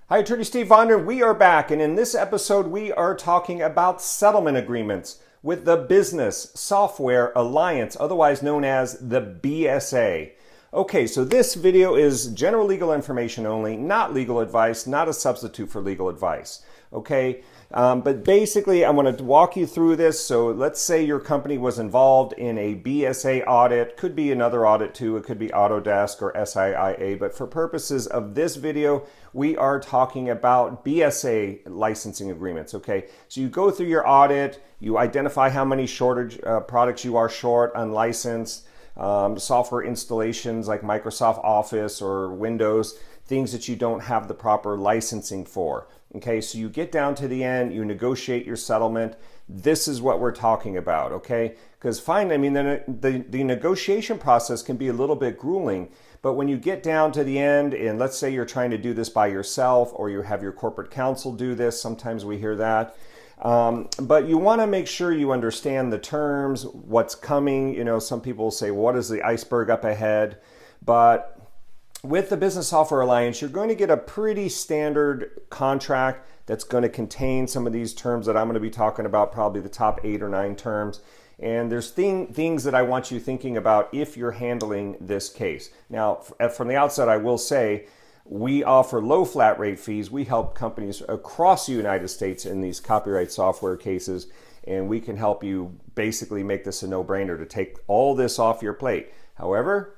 Hi, Attorney Steve Vonder. We are back, and in this episode, we are talking about settlement agreements with the Business Software Alliance, otherwise known as the BSA. Okay, so this video is general legal information only, not legal advice, not a substitute for legal advice. Okay, but basically, I want to walk you through this. So let's say your company was involved in a BSA audit, could be another audit too, it could be Autodesk or SIIA, but for purposes of this video, we are talking about BSA licensing agreements. Okay, so you go through your audit, you identify how many shortage products you are short, unlicensed, software installations like Microsoft Office or Windows, things that you don't have the proper licensing for. Okay, so you get down to the end, you negotiate your settlement. This is what we're talking about, okay? Because fine, I mean, the negotiation process can be a little bit grueling, but when you get down to the end, and let's say you're trying to do this by yourself or you have your corporate counsel do this, sometimes we hear that. But you want to make sure you understand the terms, what's coming. You know, some people say, what is the iceberg up ahead? But with the Business Software Alliance, you're going to get a pretty standard contract that's going to contain some of these terms that I'm going to be talking about, probably the top 8 or 9 terms. And there's things that I want you thinking about if you're handling this case. Now, from the outset, I will say, we offer low flat rate fees. We help companies across the United States in these copyright software cases, and we can help you basically make this a no-brainer to take all this off your plate. However,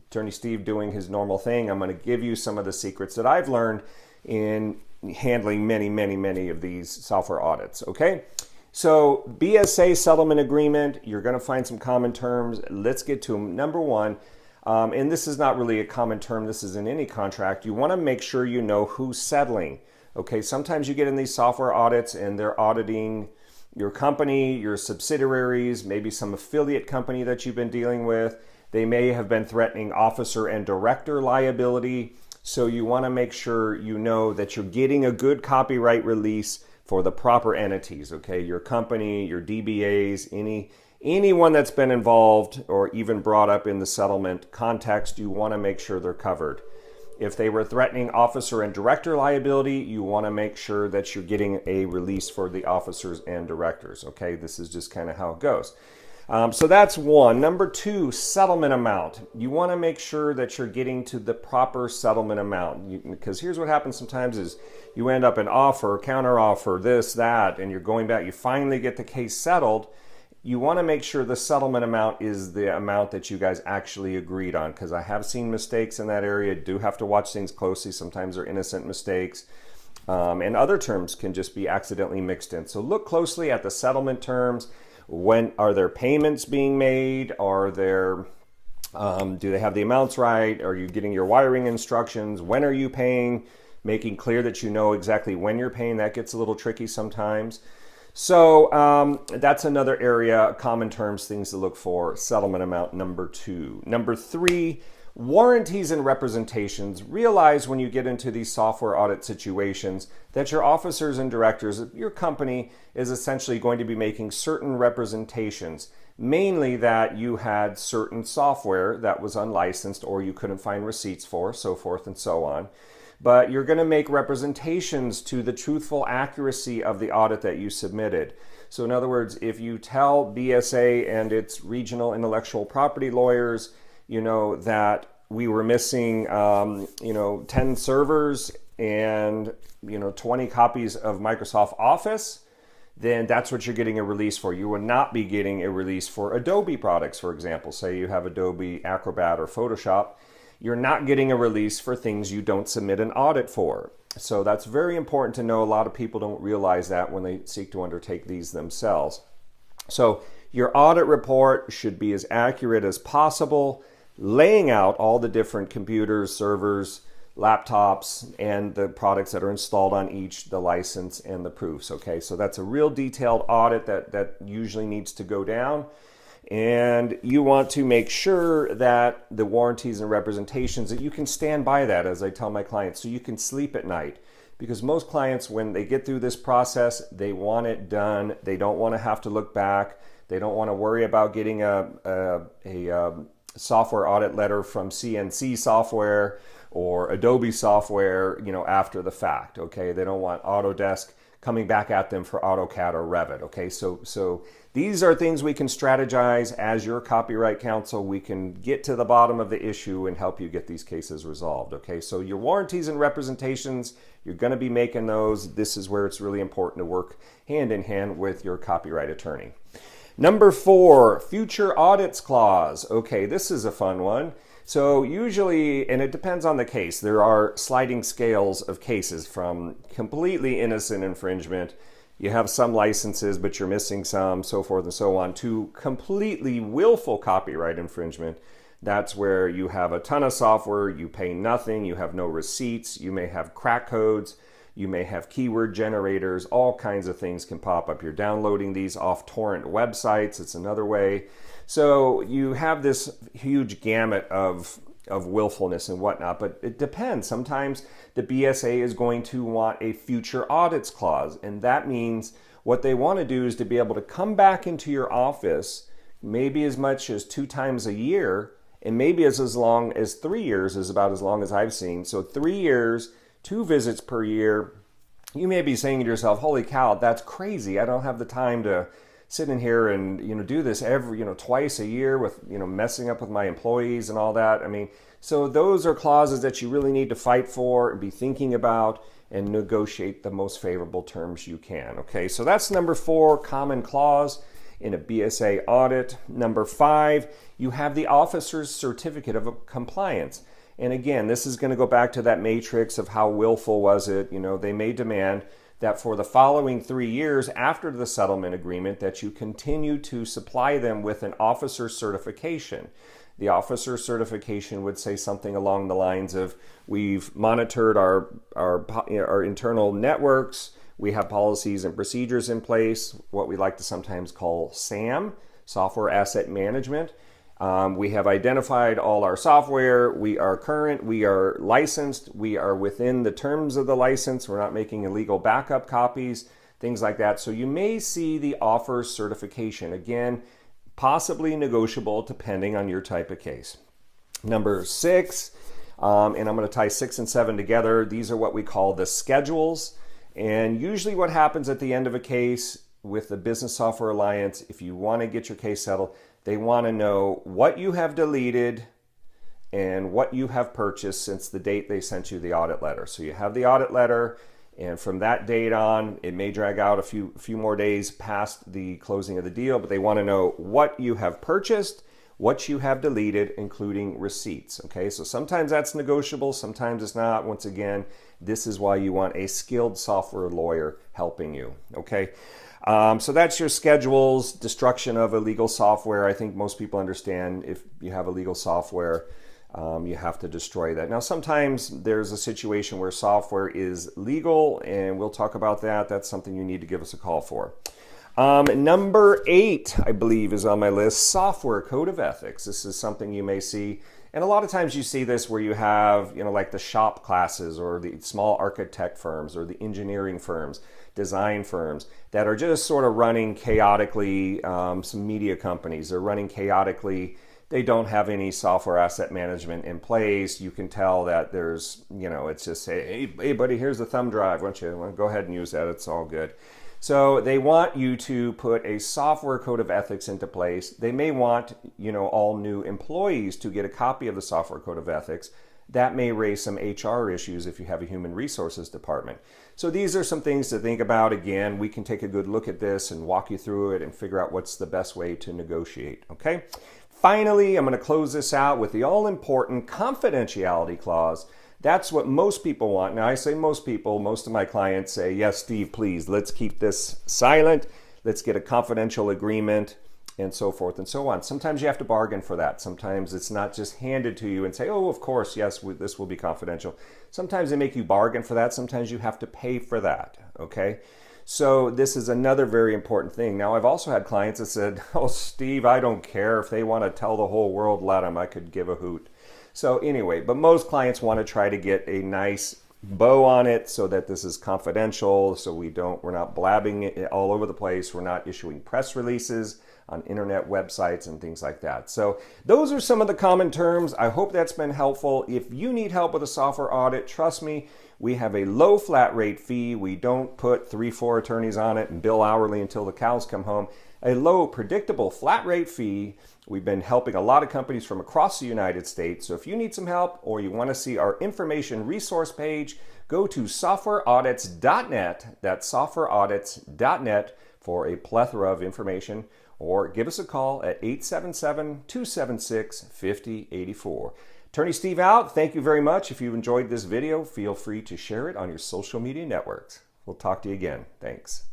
Attorney Steve doing his normal thing, I'm going to give you some of the secrets that I've learned in handling many of these software audits, okay? So BSA settlement agreement, you're going to find some common terms. Let's get to them. Number one, and this is not really a common term, this is in any contract, you want to make sure you know who's settling. Okay, sometimes you get in these software audits and they're auditing your company, your subsidiaries, maybe some affiliate company that you've been dealing with. They may have been threatening officer and director liability. So you want to make sure you know that you're getting a good copyright release for the proper entities, okay? Your company, your DBAs, anyone that's been involved or even brought up in the settlement context, you want to make sure they're covered. If they were threatening officer and director liability, you want to make sure that you're getting a release for the officers and directors, okay? This is just kind of how it goes. So that's one. Number two, settlement amount. You want to make sure that you're getting to the proper settlement amount, because here's what happens sometimes is you end up an offer, counter offer, this, that, and you're going back, you finally get the case settled. You want to make sure the settlement amount is the amount that you guys actually agreed on, because I have seen mistakes in that area. Do have to watch things closely. Sometimes they're innocent mistakes, and other terms can just be accidentally mixed in. So look closely at the settlement terms. When are their payments being made? Are there, do they have the amounts right? Are you getting your wiring instructions? When are you paying? Making clear that you know exactly when you're paying. That gets a little tricky sometimes. So that's another area, common terms, things to look for. Settlement amount, number two. Number three, warranties and representations. Realize when you get into these software audit situations that your officers and directors, your company is essentially going to be making certain representations, mainly that you had certain software that was unlicensed or you couldn't find receipts for, so forth and so on. But you're going to make representations to the truthful accuracy of the audit that you submitted. So in other words, if you tell BSA and its regional intellectual property lawyers, you know, that we were missing, 10 servers and, 20 copies of Microsoft Office, then that's what you're getting a release for. You will not be getting a release for Adobe products, for example. Say you have Adobe Acrobat or Photoshop. You're not getting a release for things you don't submit an audit for. So that's very important to know. A lot of people don't realize that when they seek to undertake these themselves. So your audit report should be as accurate as possible, laying out all the different computers, servers, laptops, and the products that are installed on each, the license and the proofs, okay? So that's a real detailed audit that usually needs to go down. And you want to make sure that the warranties and representations, that you can stand by that, as I tell my clients, so you can sleep at night. Because most clients, when they get through this process, they want it done. They don't want to have to look back. They don't want to worry about getting a software audit letter from CNC software or Adobe software, after the fact, okay? They don't want Autodesk coming back at them for AutoCAD or Revit, okay? So these are things we can strategize as your copyright counsel. We can get to the bottom of the issue and help you get these cases resolved, okay? So your warranties and representations, you're going to be making those. This is where it's really important to work hand in hand with your copyright attorney. Number 4, future audits clause. Okay, this is a fun one. So usually, and it depends on the case, there are sliding scales of cases from completely innocent infringement, you have some licenses but you're missing some, so forth and so on, to completely willful copyright infringement. That's where you have a ton of software, you pay nothing, you have no receipts, you may have crack codes, you may have keyword generators, all kinds of things can pop up. You're downloading these off torrent websites, it's another way. So you have this huge gamut of willfulness and whatnot, but it depends. Sometimes the BSA is going to want a future audits clause, and that means what they want to do is to be able to come back into your office maybe as much as 2 times a year, and maybe as long as 3 years is about as long as I've seen. So 3 years, 2 visits per year. You may be saying to yourself, holy cow, that's crazy. I don't have the time to sit in here and do this every twice a year with messing up with my employees and all that. I mean, so those are clauses that you really need to fight for and be thinking about and negotiate the most favorable terms you can. Okay, so that's number 4, common clause in a BSA audit. Number 5, you have the officer's certificate of compliance. And again, this is going to go back to that matrix of how willful was it. They may demand that for the following 3 years after the settlement agreement that you continue to supply them with an officer certification. The officer certification would say something along the lines of, we've monitored our internal networks, we have policies and procedures in place, what we like to sometimes call SAM, Software Asset Management. We have identified all our software, we are current, we are licensed, we are within the terms of the license, we're not making illegal backup copies, things like that. So you may see the offer certification, again, possibly negotiable depending on your type of case. Number 6, and I'm going to tie 6 and 7 together, these are what we call the schedules. And usually what happens at the end of a case with the Business Software Alliance, if you want to get your case settled, they want to know what you have deleted and what you have purchased since the date they sent you the audit letter. So you have the audit letter, and from that date on, it may drag out a few more days past the closing of the deal, but they want to know what you have purchased, what you have deleted, including receipts. Okay, so sometimes that's negotiable, sometimes it's not. Once again, this is why you want a skilled software lawyer helping you. Okay. So that's your schedules, destruction of illegal software. I think most people understand if you have illegal software, you have to destroy that. Now, sometimes there's a situation where software is legal, and we'll talk about that. That's something you need to give us a call for. Number 8, I believe, is on my list, software code of ethics. This is something you may see, and a lot of times you see this where you have, like the shop classes or the small architect firms or the engineering firms, design firms that are just sort of running chaotically. Some media companies are running chaotically. They don't have any software asset management in place. You can tell that there's, it's just, hey buddy, here's the thumb drive. Why don't you go ahead and use that? It's all good. So they want you to put a software code of ethics into place. They may want, all new employees to get a copy of the software code of ethics. That may raise some HR issues if you have a human resources department. So these are some things to think about. Again, we can take a good look at this and walk you through it and figure out what's the best way to negotiate, okay? Finally, I'm going to close this out with the all-important confidentiality clause. That's what most people want. Now, I say most people, most of my clients say, yes, Steve, please, let's keep this silent. Let's get a confidential agreement, and so forth and so on. Sometimes you have to bargain for that. Sometimes it's not just handed to you and say, oh, of course, yes, this will be confidential. Sometimes they make you bargain for that. Sometimes you have to pay for that, okay? So this is another very important thing. Now, I've also had clients that said, oh, Steve, I don't care. If they want to tell the whole world, let them. I could give a hoot. So anyway, but most clients want to try to get a nice bow on it so that this is confidential, so we're not blabbing it all over the place. We're not issuing press releases on internet websites and things like that. So those are some of the common terms. I hope that's been helpful. If you need help with a software audit, trust me, we have a low flat rate fee. We don't put 3-4 attorneys on it and bill hourly until the cows come home. A low, predictable, flat rate fee. We've been helping a lot of companies from across the United States. So if you need some help or you want to see our information resource page, go to softwareaudits.net. That's softwareaudits.net for a plethora of information, or give us a call at 877-276-5084. Attorney Steve out. Thank you very much. If you enjoyed this video, feel free to share it on your social media networks. We'll talk to you again. Thanks.